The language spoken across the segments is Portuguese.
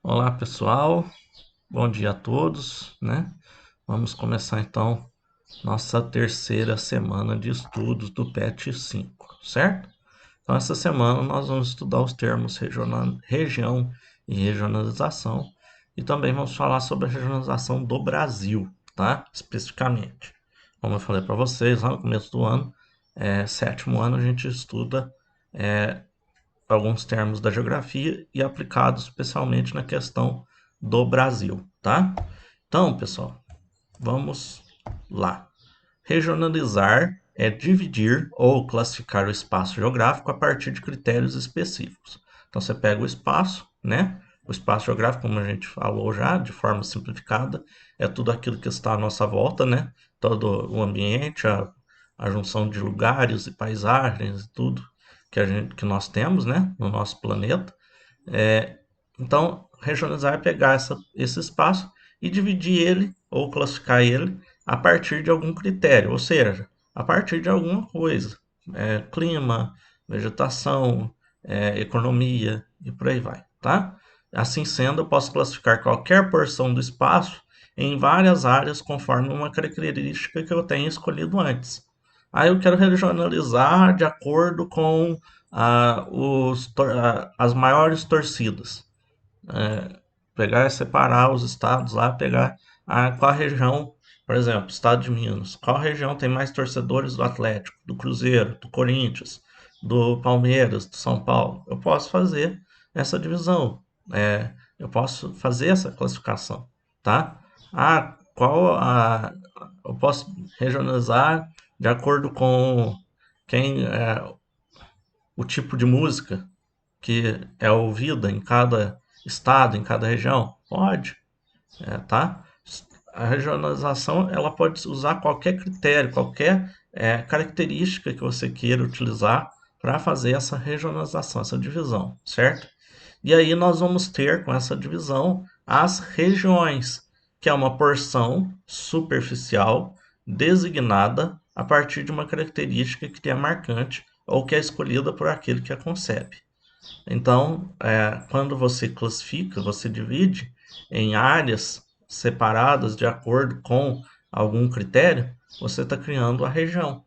Olá pessoal, bom dia a todos, né? Vamos começar então nossa terceira semana de estudos do PET 5, certo? Então essa semana nós vamos estudar os termos região e regionalização e também vamos falar sobre a regionalização do Brasil, tá? Especificamente. Como eu falei para vocês lá no começo do ano, sétimo ano a gente estuda alguns termos da geografia e aplicados especialmente na questão do Brasil, tá? Então, pessoal, vamos lá. Regionalizar é dividir ou classificar o espaço geográfico a partir de critérios específicos. Então, você pega o espaço, né? O espaço geográfico, como a gente falou já, de forma simplificada, é tudo aquilo que está à nossa volta, né? Todo o ambiente, a junção de lugares e paisagens e tudo que nós temos, né? No nosso planeta. É, então, regionalizar é pegar esse espaço e dividir ele ou classificar ele a partir de algum critério, ou seja, a partir de alguma coisa, clima, vegetação, economia e por aí vai, tá? Assim sendo, eu posso classificar qualquer porção do espaço em várias áreas conforme uma característica que eu tenha escolhido antes. Aí eu quero regionalizar de acordo com as maiores torcidas. É, pegar e separar os estados lá, pegar qual região, por exemplo, estado de Minas, qual região tem mais torcedores do Atlético, do Cruzeiro, do Corinthians, do Palmeiras, do São Paulo. Eu posso fazer essa divisão, eu posso fazer essa classificação, tá? Qual eu posso regionalizar de acordo com quem o tipo de música que é ouvida em cada estado, em cada região? Pode, tá? A regionalização ela pode usar qualquer critério, qualquer característica que você queira utilizar para fazer essa regionalização, essa divisão, certo? E aí nós vamos ter com essa divisão as regiões, que é uma porção superficial designada a partir de uma característica que é marcante ou que é escolhida por aquele que a concebe. Então, quando você classifica, você divide em áreas separadas de acordo com algum critério, você está criando a região.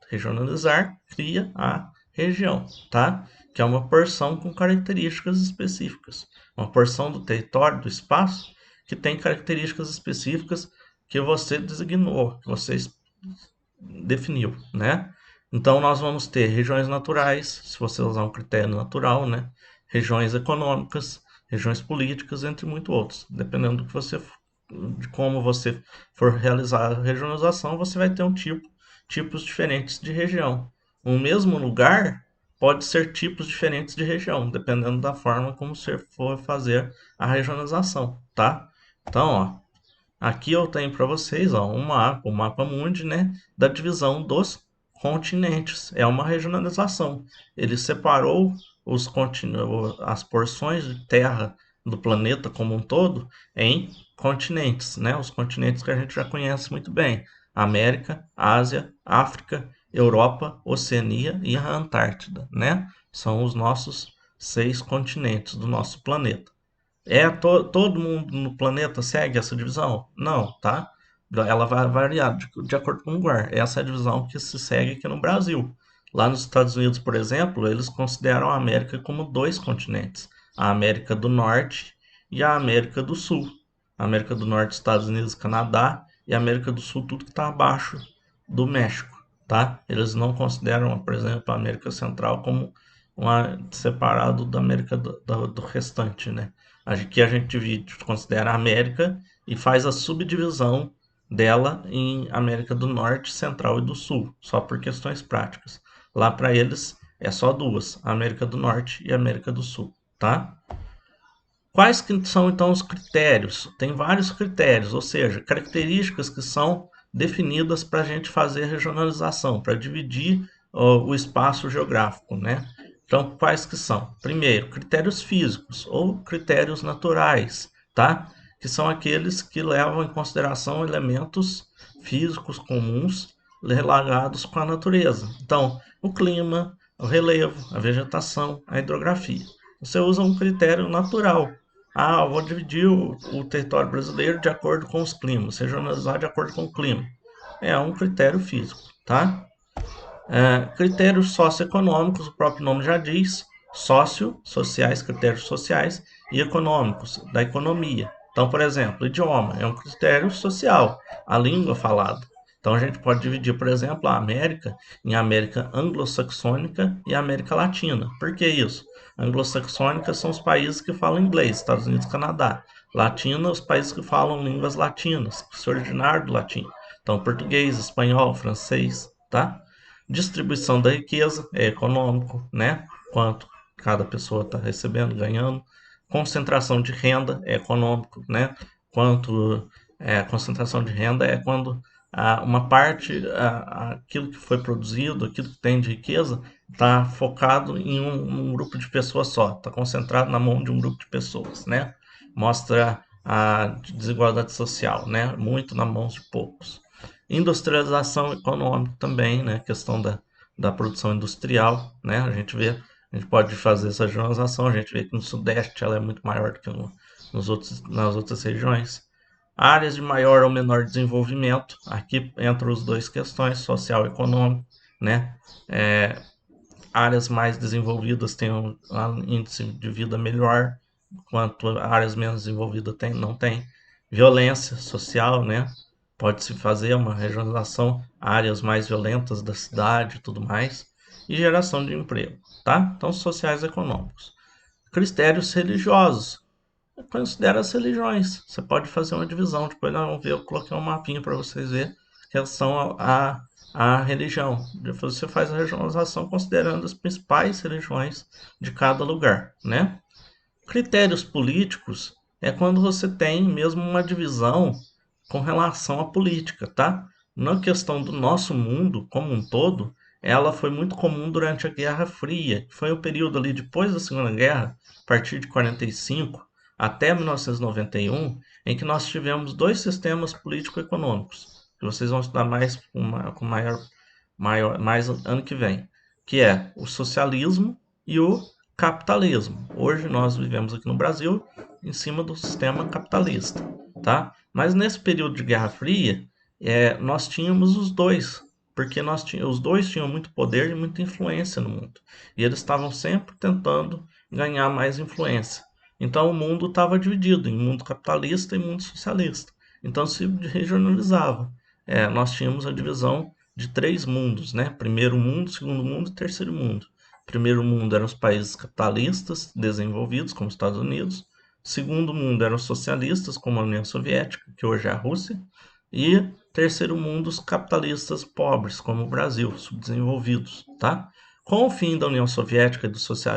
Regionalizar cria a região, tá? Que é uma porção com características específicas. Uma porção do território, do espaço, que tem características específicas que você designou, que você definiu, né? Então nós vamos ter regiões naturais, se você usar um critério natural, né? Regiões econômicas, regiões políticas, entre muitos outros. Dependendo de como você for realizar a regionalização, você vai ter tipos diferentes de região. Um mesmo lugar pode ser tipos diferentes de região, dependendo da forma como você for fazer a regionalização, tá? Então, ó, aqui eu tenho para vocês, ó, o mapa mundi, né, da divisão dos continentes. É uma regionalização. Ele separou as porções de terra do planeta como um todo em continentes, né? Os continentes que a gente já conhece muito bem: América, Ásia, África, Europa, Oceania e a Antártida, né? São os nossos 6 continentes do nosso planeta. Todo mundo no planeta segue essa divisão? Não, tá? Ela vai variar de acordo com o lugar. Essa é a divisão que se segue aqui no Brasil. Lá nos Estados Unidos, por exemplo, eles consideram a América como 2 continentes: a América do Norte e a América do Sul. A América do Norte, Estados Unidos, Canadá, e a América do Sul, tudo que está abaixo do México, tá? Eles não consideram, por exemplo, a América Central como separado da América do restante, né? Aqui a gente considera a América e faz a subdivisão dela em América do Norte, Central e do Sul, só por questões práticas. Lá para eles é só duas, a América do Norte e a América do Sul, tá? Quais que são então os critérios? Tem vários critérios, ou seja, características que são definidas para a gente fazer a regionalização, para dividir o espaço geográfico, né? Então, quais que são? Primeiro, critérios físicos ou critérios naturais, tá? Que são aqueles que levam em consideração elementos físicos comuns relacionados com a natureza. Então, o clima, o relevo, a vegetação, a hidrografia. Você usa um critério natural. eu vou dividir o território brasileiro de acordo com os climas, regionalizar de acordo com o clima. É um critério físico, tá? Critérios socioeconômicos, o próprio nome já diz, sociais, critérios sociais e econômicos, da economia. Então, por exemplo, idioma é um critério social, a língua falada. Então, a gente pode dividir, por exemplo, a América em América anglo-saxônica e América Latina. Por que isso? Anglo-saxônica são os países que falam inglês, Estados Unidos e Canadá. Latina, os países que falam línguas latinas, que se originaram do latim. Então, português, espanhol, francês, tá? Distribuição da riqueza é econômico, né? Quanto cada pessoa está recebendo, ganhando. Concentração de renda é econômico, né? Quanto concentração de renda é quando uma parte, aquilo que foi produzido, aquilo que tem de riqueza, está focado em um grupo de pessoas só, está concentrado na mão de um grupo de pessoas, né? Mostra a desigualdade social, né? Muito na mão de poucos. Industrialização econômica também, né? Questão da produção industrial, né? A gente pode fazer essa generalização, a gente vê que no Sudeste ela é muito maior do que nas outras regiões. Áreas de maior ou menor desenvolvimento, aqui entram as duas questões, social e econômico, né? É, áreas mais desenvolvidas têm um índice de vida melhor, enquanto áreas menos desenvolvidas não tem. Violência social, né? Pode-se fazer uma regionalização, áreas mais violentas da cidade e tudo mais, e geração de emprego, tá? Então, sociais e econômicos. Critérios religiosos. Considera as religiões. Você pode fazer uma divisão. Depois nós vamos ver, eu coloquei um mapinha para vocês verem em relação à religião. Depois você faz a regionalização considerando as principais religiões de cada lugar, né? Critérios políticos é quando você tem mesmo uma divisão com relação à política, tá? Na questão do nosso mundo como um todo, ela foi muito comum durante a Guerra Fria, que foi o período ali depois da Segunda Guerra, a partir de 45 até 1991, em que nós tivemos dois sistemas político-econômicos, que vocês vão estudar mais com mais ano que vem, que é o socialismo e o capitalismo. Hoje nós vivemos aqui no Brasil em cima do sistema capitalista, tá? Mas nesse período de Guerra Fria, nós tínhamos os dois, porque os dois tinham muito poder e muita influência no mundo. E eles estavam sempre tentando ganhar mais influência. Então o mundo estava dividido em mundo capitalista e mundo socialista. Então se regionalizava. Nós tínhamos a divisão de três mundos, né? Primeiro mundo, segundo mundo e terceiro mundo. Primeiro mundo eram os países capitalistas desenvolvidos, como os Estados Unidos. Segundo mundo eram os socialistas, como a União Soviética, que hoje é a Rússia. E terceiro mundo, os capitalistas pobres, como o Brasil, subdesenvolvidos, tá? Com o fim da União Soviética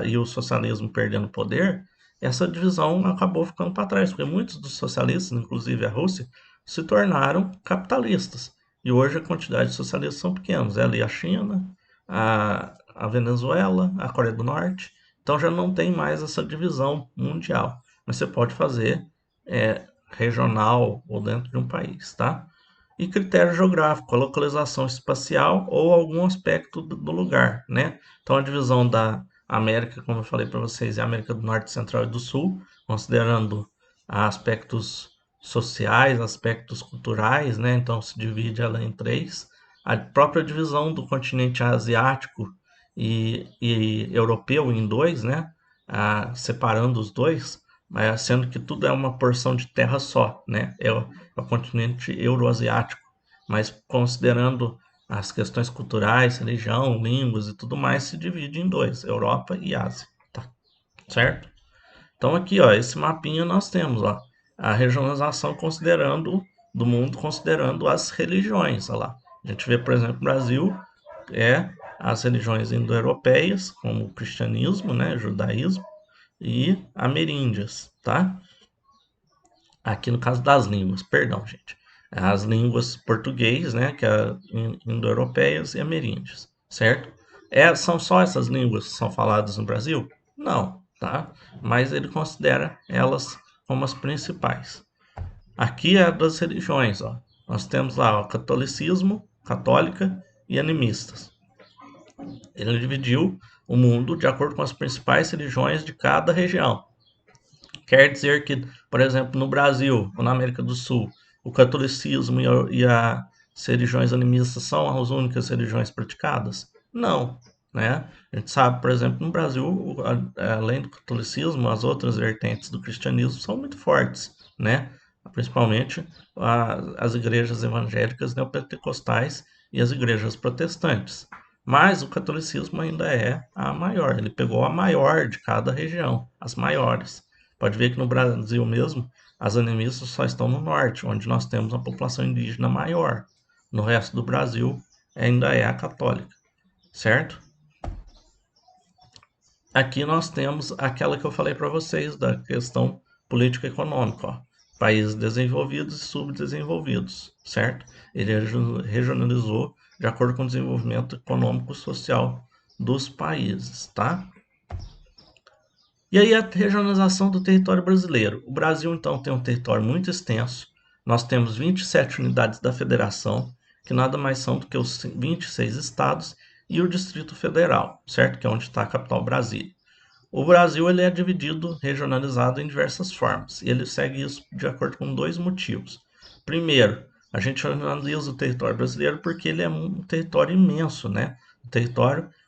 e o socialismo perdendo poder, essa divisão acabou ficando para trás, porque muitos dos socialistas, inclusive a Rússia, se tornaram capitalistas. E hoje a quantidade de socialistas são pequenos. É ali a China, a Venezuela, a Coreia do Norte. Então já não tem mais essa divisão mundial. Mas você pode fazer regional ou dentro de um país, tá? E critério geográfico, a localização espacial ou algum aspecto do lugar, né? Então a divisão da América, como eu falei para vocês, é a América do Norte, Central e do Sul, considerando aspectos sociais, aspectos culturais, né? Então se divide ela em três. A própria divisão do continente asiático e europeu em dois, né? Separando os dois, sendo que tudo é uma porção de terra só, né? É o continente euroasiático, mas considerando as questões culturais, religião, línguas e tudo mais, se divide em dois, Europa e Ásia, tá? Certo? Então aqui, ó, esse mapinha nós temos, ó, a regionalização do mundo considerando as religiões, ó lá. A gente vê, por exemplo, o Brasil as religiões indo-europeias, como o cristianismo, né, judaísmo e ameríndias, tá? Aqui no caso das línguas, perdão, gente. As línguas português, né, que é indo-europeias e ameríndias, certo? São só essas línguas que são faladas no Brasil? Não, tá? Mas ele considera elas como as principais. Aqui é das religiões, ó. Nós temos lá o catolicismo, católica e animistas. Ele dividiu o mundo de acordo com as principais religiões de cada região. Quer dizer que, por exemplo, no Brasil ou na América do Sul, o catolicismo e as religiões animistas são as únicas religiões praticadas? Não, né? A gente sabe, por exemplo, no Brasil, além do catolicismo, as outras vertentes do cristianismo são muito fortes, né? Principalmente as igrejas evangélicas neopentecostais e as igrejas protestantes. Mas o catolicismo ainda é a maior, ele pegou a maior de cada região, as maiores. Pode ver que no Brasil mesmo, as animistas só estão no norte, onde nós temos uma população indígena maior. No resto do Brasil, ainda é a católica, certo? Aqui nós temos aquela que eu falei para vocês, da questão política econômica, ó. Países desenvolvidos e subdesenvolvidos, certo? Ele regionalizou de acordo com o desenvolvimento econômico e social dos países, tá? E aí a regionalização do território brasileiro. O Brasil, então, tem um território muito extenso. Nós temos 27 unidades da federação, que nada mais são do que os 26 estados e o Distrito Federal, certo? Que é onde está a capital Brasília. O Brasil ele é dividido, regionalizado em diversas formas, e ele segue isso de acordo com dois motivos. Primeiro, a gente analisa o território brasileiro porque ele é um território imenso, né?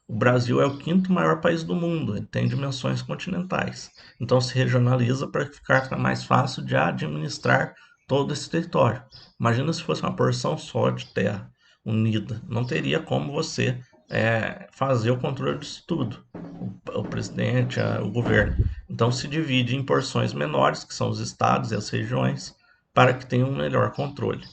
O Brasil é o quinto maior país do mundo, ele tem dimensões continentais. Então se regionaliza para ficar mais fácil de administrar todo esse território. Imagina se fosse uma porção só de terra unida, não teria como você fazer o controle disso tudo, o presidente, o governo. Então se divide em porções menores, que são os estados e as regiões, para que tenha um melhor controle.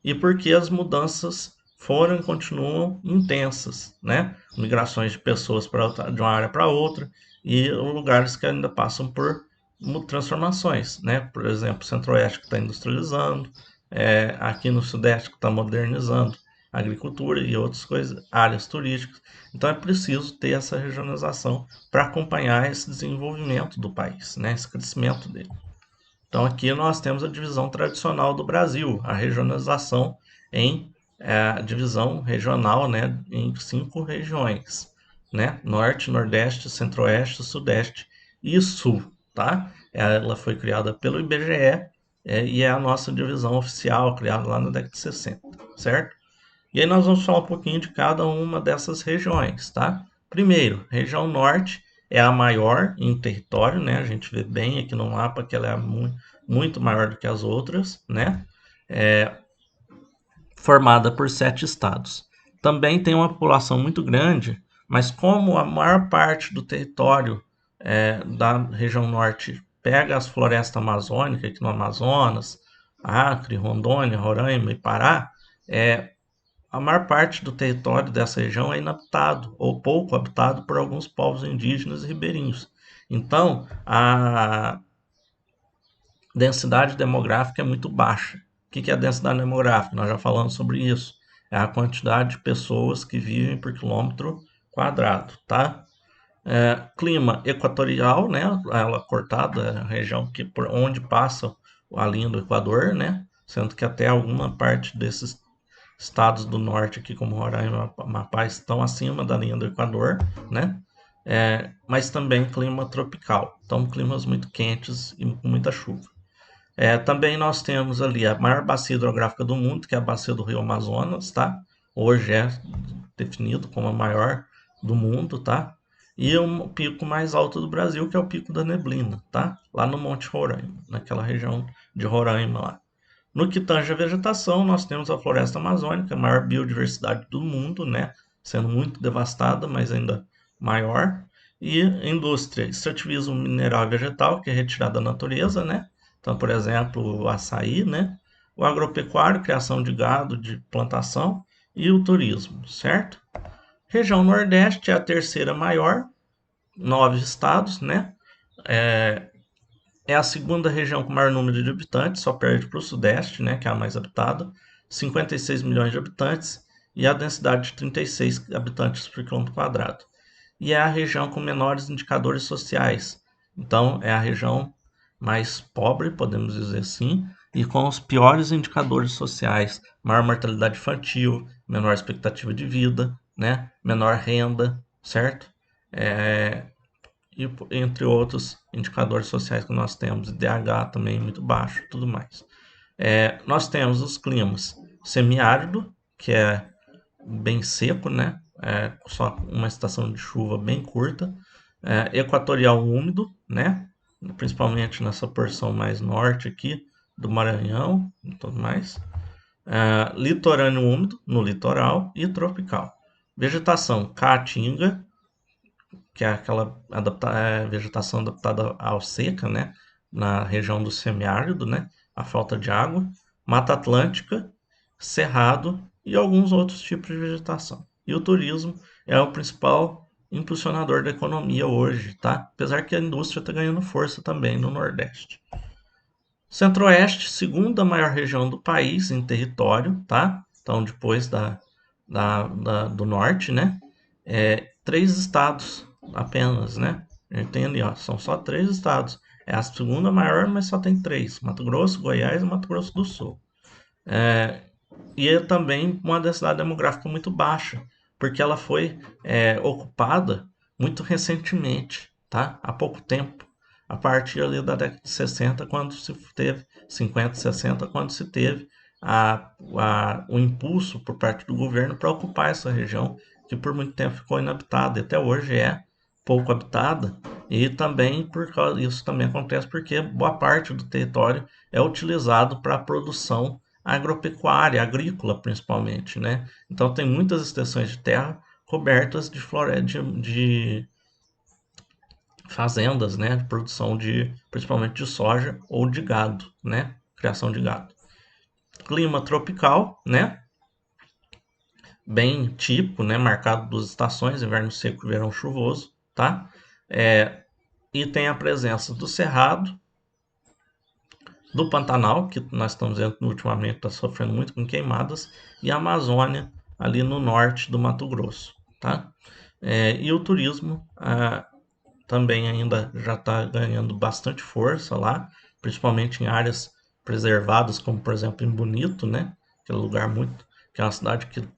E porque as mudanças foram e continuam intensas, né? Migrações de pessoas de uma área para outra e lugares que ainda passam por transformações, né? Por exemplo, o Centro-Oeste que está industrializando, aqui no Sudeste que está modernizando a agricultura e outras coisas, áreas turísticas. Então é preciso ter essa regionalização para acompanhar esse desenvolvimento do país, né? Esse crescimento dele. Então aqui nós temos a divisão tradicional do Brasil, a regionalização em a divisão regional, né, em 5 regiões, né? Norte, Nordeste, Centro-Oeste, Sudeste e Sul, tá? Ela foi criada pelo IBGE e é a nossa divisão oficial, criada lá na década de 60, certo? E aí nós vamos falar um pouquinho de cada uma dessas regiões, tá? Primeiro, região norte é a maior em território, né? A gente vê bem aqui no mapa que ela é muito maior do que as outras, né? Formada por 7 estados. Também tem uma população muito grande, mas como a maior parte do território da região norte pega as florestas amazônicas, aqui no Amazonas, Acre, Rondônia, Roraima e Pará, a maior parte do território dessa região é inabitado ou pouco habitado por alguns povos indígenas e ribeirinhos. Então, a densidade demográfica é muito baixa. O que é a densidade demográfica? Nós já falamos sobre isso. É a quantidade de pessoas que vivem por quilômetro quadrado, tá? Clima equatorial, né? Ela cortada, é a região por onde passa a linha do Equador, né? Sendo que até alguma parte desses estados do norte aqui, como Roraima e Amapá, estão acima da linha do Equador, né? Mas também clima tropical, então climas muito quentes e com muita chuva. Também nós temos ali a maior bacia hidrográfica do mundo, que é a bacia do Rio Amazonas, tá? Hoje é definido como a maior do mundo, tá? E o pico mais alto do Brasil, que é o Pico da Neblina, tá? Lá no Monte Roraima, naquela região de Roraima lá. No que tange a vegetação, nós temos a floresta amazônica, a maior biodiversidade do mundo, né? Sendo muito devastada, mas ainda maior. E indústria, extrativismo mineral e vegetal, que é retirado da natureza, né? Então, por exemplo, o açaí, né? O agropecuário, criação de gado, de plantação e o turismo, certo? Região Nordeste é a terceira maior, 9 estados, né? É a segunda região com maior número de habitantes, só perde para o Sudeste, né, que é a mais habitada, 56 milhões de habitantes e a densidade de 36 habitantes por quilômetro quadrado. E é a região com menores indicadores sociais. Então, é a região mais pobre, podemos dizer assim, e com os piores indicadores sociais, maior mortalidade infantil, menor expectativa de vida, né, menor renda, certo? e entre outros indicadores sociais que nós temos, IDH também muito baixo, tudo mais. Nós temos os climas semiárido, que é bem seco, né? Só uma estação de chuva bem curta. Equatorial úmido, né? Principalmente nessa porção mais norte aqui do Maranhão e tudo mais. Litorâneo úmido no litoral e tropical. Vegetação caatinga, que é aquela vegetação adaptada à seca, né? Na região do semiárido, né? A falta de água. Mata Atlântica, cerrado e alguns outros tipos de vegetação. E o turismo é o principal impulsionador da economia hoje, tá? Apesar que a indústria está ganhando força também no Nordeste. Centro-Oeste, segunda maior região do país em território, tá? Então, depois do Norte, né? Três estados apenas, né? A gente tem ali, ó, são só três estados. É a segunda maior, mas só tem três: Mato Grosso, Goiás e Mato Grosso do Sul. E é também uma densidade demográfica muito baixa, porque ela foi ocupada muito recentemente, tá? Há pouco tempo, a partir ali da década de 60, quando se teve, 50, 60, quando se teve o impulso por parte do governo para ocupar essa região, que por muito tempo ficou inabitada, e até hoje é pouco habitada, e também por causa isso também acontece porque boa parte do território é utilizado para a produção agropecuária, agrícola principalmente, né? Então tem muitas extensões de terra cobertas de floresta, de fazendas, né? De produção principalmente de soja ou de gado, né? Criação de gado. Clima tropical, né? Bem típico, né? Marcado das estações, inverno seco e verão chuvoso, tá? E tem a presença do cerrado, do Pantanal, que nós estamos vendo ultimamente está sofrendo muito com queimadas, e a Amazônia, ali no norte do Mato Grosso. Tá? E o turismo também ainda já está ganhando bastante força lá, principalmente em áreas preservadas, como por exemplo em Bonito, né? Que é um lugar que é uma cidade que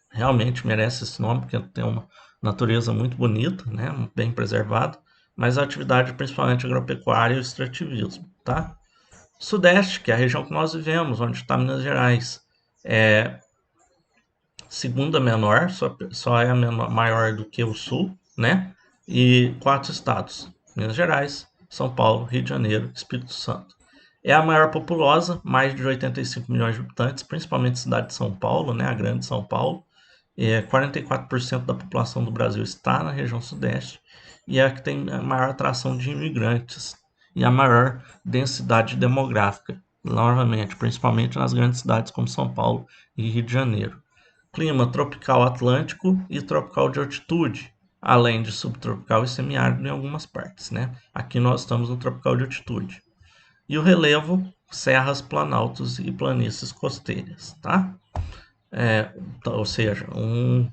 realmente merece esse nome, porque tem uma natureza muito bonita, né? Bem preservada, mas a atividade principalmente agropecuária e o extrativismo, tá? Sudeste, que é a região que nós vivemos, onde está Minas Gerais, é segunda menor, só é maior do que o Sul, né? E quatro estados: Minas Gerais, São Paulo, Rio de Janeiro, Espírito Santo. É a maior populosa, mais de 85 milhões de habitantes, principalmente a cidade de São Paulo, né? A grande São Paulo. 44% da população do Brasil está na região Sudeste e é a que tem a maior atração de imigrantes e a maior densidade demográfica, novamente, principalmente nas grandes cidades como São Paulo e Rio de Janeiro. Clima tropical atlântico e tropical de altitude, além de subtropical e semiárido em algumas partes, né? Aqui nós estamos no tropical de altitude. E o relevo, serras, planaltos e planícies costeiras, tá? Ou seja, um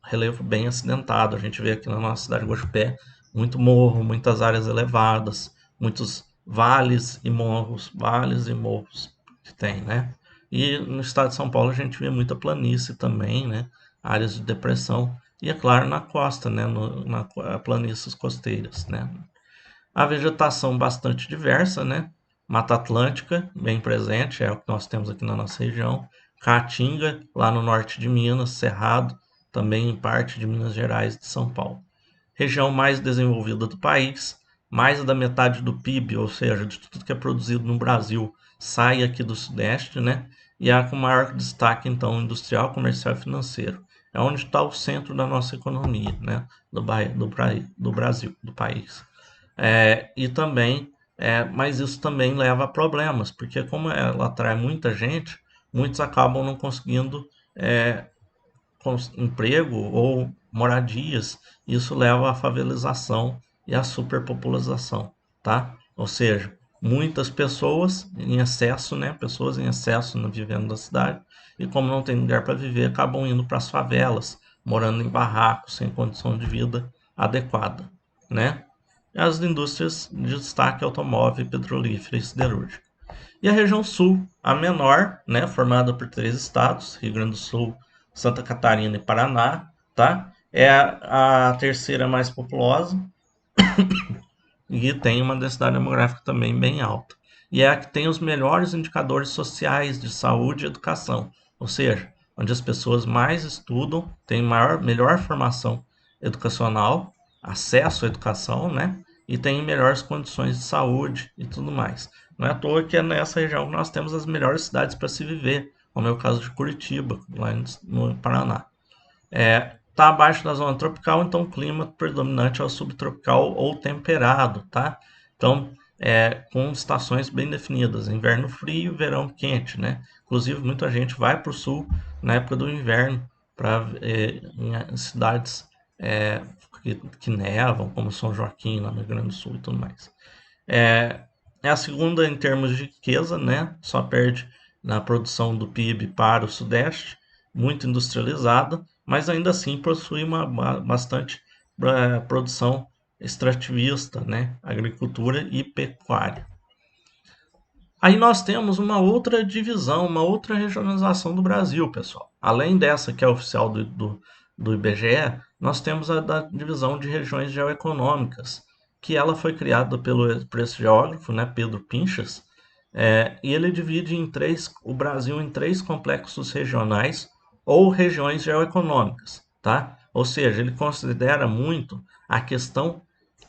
relevo bem acidentado. A gente vê aqui na nossa cidade de Guaxupé muito morro, muitas áreas elevadas, muitos vales e morros que tem, né? E no estado de São Paulo a gente vê muita planície também, né? Áreas de depressão e, é claro, na costa, né? Na planícies costeiras, né? A vegetação bastante diversa, né? Mata Atlântica, bem presente, é o que nós temos aqui na nossa região. Caatinga, lá no norte de Minas, Cerrado, também em parte de Minas Gerais e de São Paulo. Região mais desenvolvida do país, mais da metade do PIB, ou seja, de tudo que é produzido no Brasil, sai aqui do Sudeste, né? E é com maior destaque, então, industrial, comercial e financeiro. É onde está o centro da nossa economia, né? Do Brasil, do país. E também, mas isso também leva a problemas, porque como ela atrai muita gente, muitos acabam não conseguindo emprego ou moradias. Isso leva à favelização e à superpopulação, tá? Ou seja, muitas pessoas em excesso, né? Pessoas em excesso vivendo na cidade, e como não tem lugar para viver, acabam indo para as favelas, morando em barracos, sem condição de vida adequada, né? As indústrias de destaque automóvel, petrolífera e siderúrgica. E a região sul, a menor, né, formada por três estados, Rio Grande do Sul, Santa Catarina e Paraná, tá? É a terceira mais populosa, e tem uma densidade demográfica também bem alta. E é a que tem os melhores indicadores sociais de saúde e educação, ou seja, onde as pessoas mais estudam, têm melhor formação educacional, acesso à educação, né? E têm melhores condições de saúde e tudo mais. Não é à toa que é nessa região que nós temos as melhores cidades para se viver, como é o caso de Curitiba, lá no Paraná. Está abaixo da zona tropical, então o clima predominante é o subtropical ou temperado, tá? Então, com estações bem definidas, inverno frio, verão quente, né? Inclusive, muita gente vai para o sul na época do inverno, em cidades que nevam, como São Joaquim, lá no Rio Grande do Sul e tudo mais. É a segunda em termos de riqueza, né? Só perde na produção do PIB para o Sudeste, muito industrializada, mas ainda assim possui uma bastante produção extrativista, né? Agricultura e pecuária. Aí nós temos uma outra divisão, uma outra regionalização do Brasil, pessoal. Além dessa que é oficial do IBGE, nós temos a da divisão de regiões geoeconômicas, que ela foi criada por esse geógrafo, né, Pedro Pinchas, e ele divide o Brasil em três complexos regionais ou regiões geoeconômicas, tá? Ou seja, ele considera muito a questão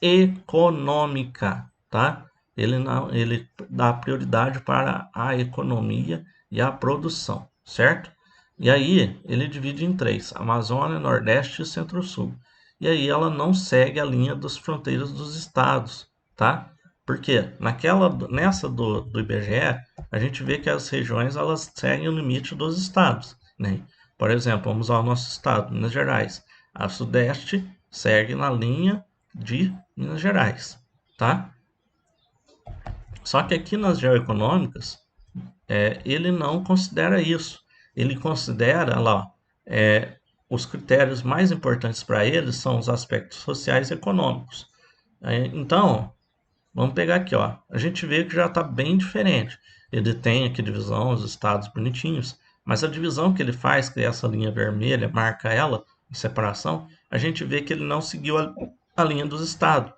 econômica, tá? Ele dá prioridade para a economia e a produção, certo? E aí ele divide em três: Amazônia, Nordeste e Centro-Sul. E aí ela não segue a linha das fronteiras dos estados, tá? Porque nessa do IBGE, a gente vê que as regiões elas seguem o limite dos estados, né? Por exemplo, vamos ao nosso estado, Minas Gerais. A Sudeste segue na linha de Minas Gerais, tá? Só que aqui nas geoeconômicas, ele não considera isso. Ele considera lá, os critérios mais importantes para ele são os aspectos sociais e econômicos. Então, vamos pegar aqui, ó. A gente vê que já está bem diferente. Ele tem aqui divisão, os estados bonitinhos, mas a divisão que ele faz, que é essa linha vermelha, marca ela, em separação, a gente vê que ele não seguiu a linha dos estados.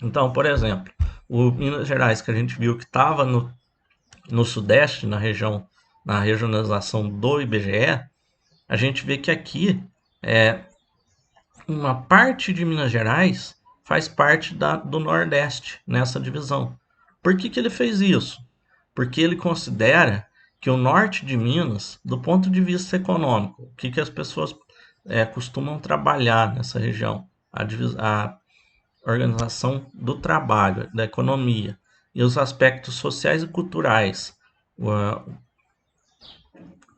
Então, por exemplo, o Minas Gerais, que a gente viu que estava no Sudeste, na regionalização do IBGE, a gente vê que aqui uma parte de Minas Gerais faz parte do Nordeste nessa divisão. Por que ele fez isso? Porque ele considera que o norte de Minas, do ponto de vista econômico, o que as pessoas costumam trabalhar nessa região, a organização do trabalho, da economia e os aspectos sociais e culturais,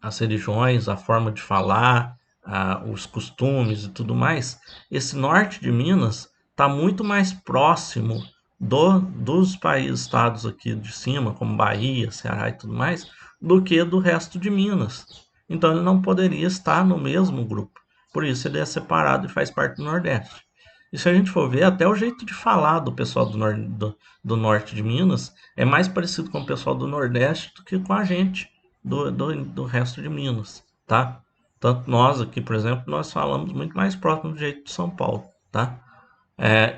as religiões, a forma de falar, os costumes e tudo mais, esse norte de Minas está muito mais próximo dos estados aqui de cima, como Bahia, Ceará e tudo mais, do que do resto de Minas. Então ele não poderia estar no mesmo grupo. Por isso ele é separado e faz parte do Nordeste. E se a gente for ver, até o jeito de falar do pessoal do norte de Minas é mais parecido com o pessoal do Nordeste do que com a gente do resto de Minas, tá? Tanto nós aqui, por exemplo, nós falamos muito mais próximo do jeito de São Paulo, tá?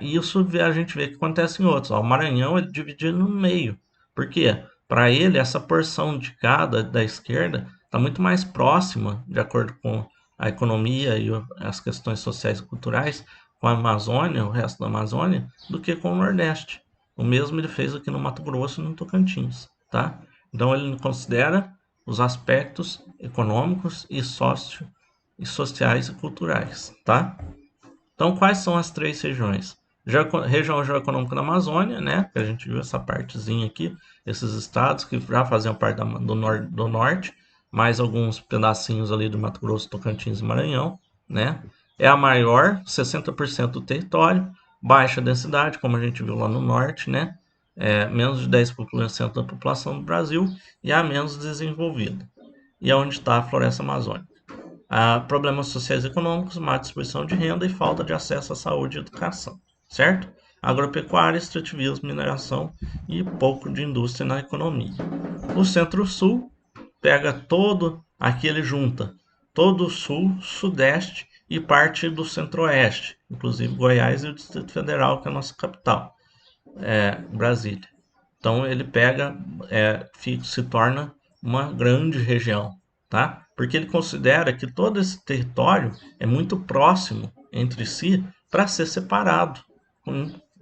E isso a gente vê que acontece em outros. Ó, o Maranhão é dividido no meio. Por quê? Para ele, essa porção de cada da esquerda está muito mais próxima, de acordo com a economia e as questões sociais e culturais, com a Amazônia, o resto da Amazônia, do que com o Nordeste. O mesmo ele fez aqui no Mato Grosso e no Tocantins, tá? Então ele considera os aspectos econômicos e sociais e culturais, tá? Então, quais são as três regiões? Região geoeconômica da Amazônia, né? Que a gente viu essa partezinha aqui, esses estados que já faziam parte do norte, mais alguns pedacinhos ali do Mato Grosso, Tocantins e Maranhão, né? É a maior, 60% do território, baixa densidade, como a gente viu lá no norte, né? Menos de 10% da população do Brasil e a menos desenvolvida. E é onde está a floresta amazônica. Há problemas sociais e econômicos, má distribuição de renda e falta de acesso à saúde e educação, certo? Agropecuária, extrativismo, mineração e pouco de indústria na economia. O Centro-Sul pega todo, aqui ele junta todo o Sul, Sudeste e parte do Centro-Oeste, inclusive Goiás e o Distrito Federal, que é a nossa capital, Brasília. Então ele pega, se torna uma grande região, tá? Porque ele considera que todo esse território é muito próximo entre si para ser separado.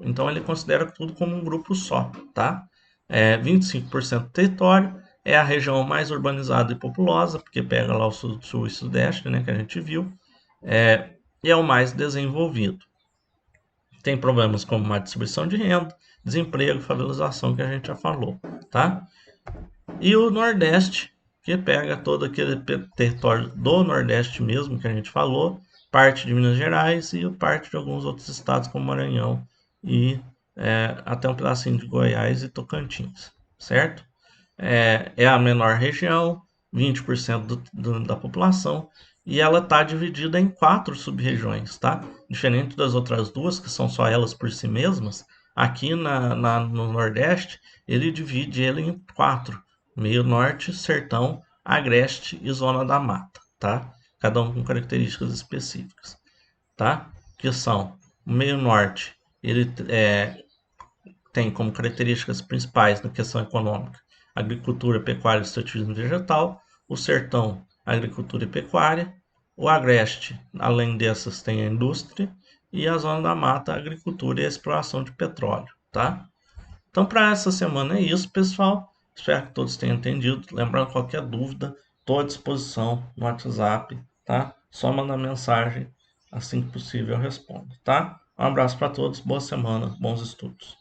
Então ele considera tudo como um grupo só, tá? 25% do território é a região mais urbanizada e populosa, porque pega lá o sul e sudeste, né, que a gente viu, e é o mais desenvolvido. Tem problemas como má distribuição de renda, desemprego, favelização, que a gente já falou, tá? E o Nordeste, que pega todo aquele território do Nordeste mesmo, que a gente falou, parte de Minas Gerais e parte de alguns outros estados, como Maranhão e até um pedacinho de Goiás e Tocantins, certo? É a menor região, 20% da população, e ela está dividida em 4 sub-regiões, tá? Diferente das outras duas, que são só elas por si mesmas, aqui no Nordeste, ele divide ele em 4, meio norte, sertão, agreste e zona da mata, tá? Cada um com características específicas, tá? Que são, o meio norte, ele tem como características principais na questão econômica agricultura, pecuária e extrativismo vegetal, o sertão, agricultura e pecuária, o agreste, além dessas, tem a indústria, e a zona da mata, a agricultura e a exploração de petróleo, tá? Então, para essa semana é isso, pessoal. Espero que todos tenham entendido. Lembrando, qualquer dúvida, estou à disposição no WhatsApp, tá? Só mandar mensagem, assim que possível eu respondo, tá? Um abraço para todos, boa semana, bons estudos.